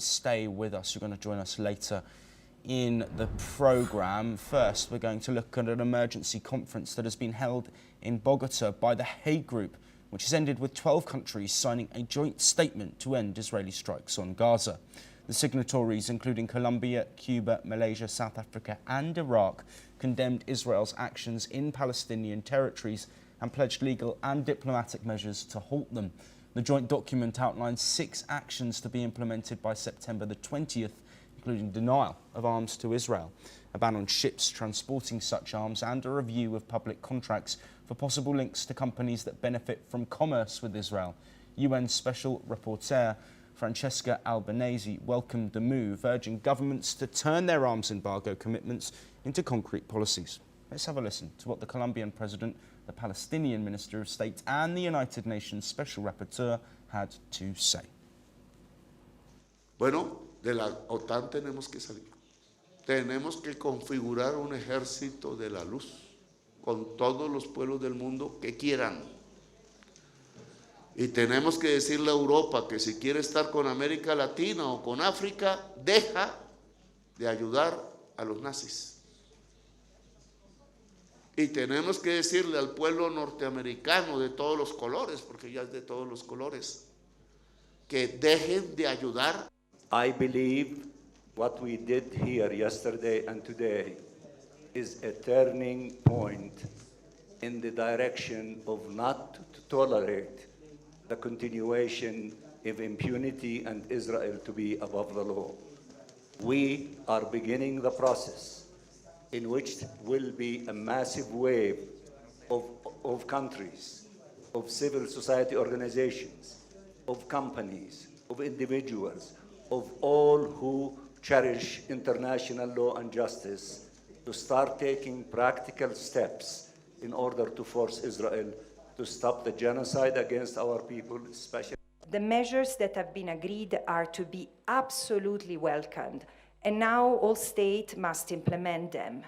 stay with us. You're going to join us later in the programme. First, we're going to look at an emergency conference that has been held in Bogota by the Hague Group, which has ended with 12 countries signing a joint statement to end Israeli strikes on Gaza. The signatories, including Colombia, Cuba, Malaysia, South Africa and Iraq, condemned Israel's actions in Palestinian territories and pledged legal and diplomatic measures to halt them. The joint document outlines 6 actions to be implemented by September the 20th, including denial of arms to Israel, a ban on ships transporting such arms, and a review of public contracts for possible links to companies that benefit from commerce with Israel. UN Special Rapporteur Francesca Albanese welcomed the move, urging governments to turn their arms embargo commitments into concrete policies. Let's have a listen to what the Colombian President, the Palestinian Minister of State and the United Nations Special Rapporteur had to say. Bueno, de la OTAN tenemos que salir. Tenemos que configurar un ejército de la luz con todos los pueblos del mundo que quieran. Y tenemos que decirle a Europa que si quiere estar con América Latina o con África, deja de ayudar a los nazis. Y tenemos que decirle al pueblo norteamericano de todos los colores, porque ya es de todos los colores, que dejen de ayudar. I believe what we did here yesterday and today is a turning point in the direction of not to tolerate the continuation of impunity and Israel to be above the law. We are beginning the process in which will be a massive wave of countries, of civil society organizations, of companies, of individuals, of all who cherish international law and justice to start taking practical steps in order to force Israel to stop the genocide against our people, especially. The measures that have been agreed are to be absolutely welcomed, and now all states must implement them.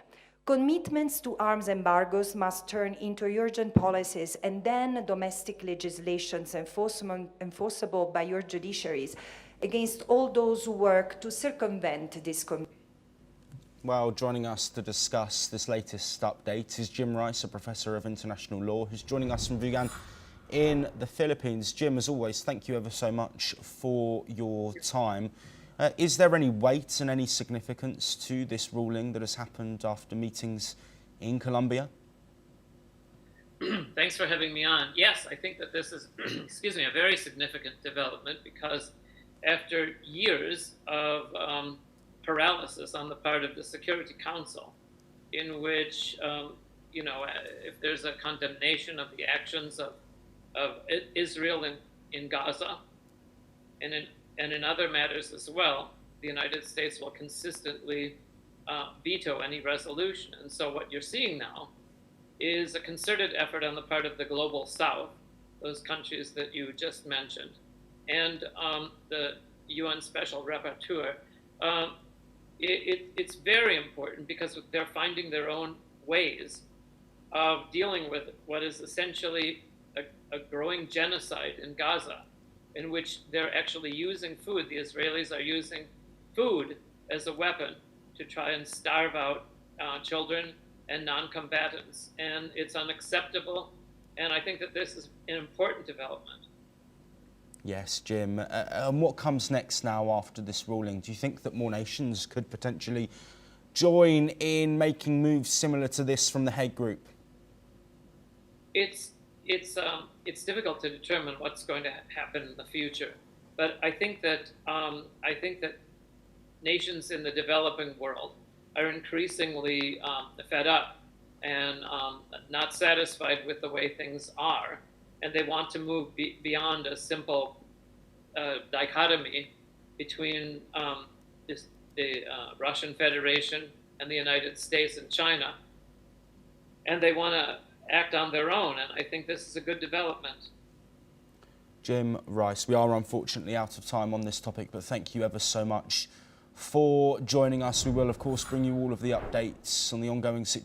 Commitments to arms embargoes must turn into urgent policies and then domestic legislations enforceable by your judiciaries against all those who work to circumvent this commitment. Well, joining us to discuss this latest update is Jim Rice, a professor of international law, who's joining us from Bugan in the Philippines. Jim, as always, thank you ever so much for your time. Is there any weight and any significance to this ruling that has happened after meetings in Colombia? Thanks for having me on. Yes, I think that this is, excuse me, a very significant development, because after years of paralysis on the part of the Security Council, in which, you know, if there's a condemnation of the actions of Israel in Gaza and in other matters as well, the United States will consistently veto any resolution. And so what you're seeing now is a concerted effort on the part of the Global South, those countries that you just mentioned, and the UN Special Rapporteur. It's very important because they're finding their own ways of dealing with what is essentially a growing genocide in Gaza, in which they're actually using food. The Israelis are using food as a weapon to try and starve out children and non-combatants. And it's unacceptable. And I think that this is an important development. Yes, Jim. And what comes next now after this ruling? Do you think that more nations could potentially join in making moves similar to this from the Hague Group? It's difficult to determine what's going to happen in the future, but I think that nations in the developing world are increasingly fed up and not satisfied with the way things are, and they want to move beyond a simple dichotomy between the Russian Federation and the United States and China, and they want to act on their own, and I think this is a good development. Jim Rice, we are unfortunately out of time on this topic, but thank you ever so much for joining us. We will, of course, bring you all of the updates on the ongoing situation.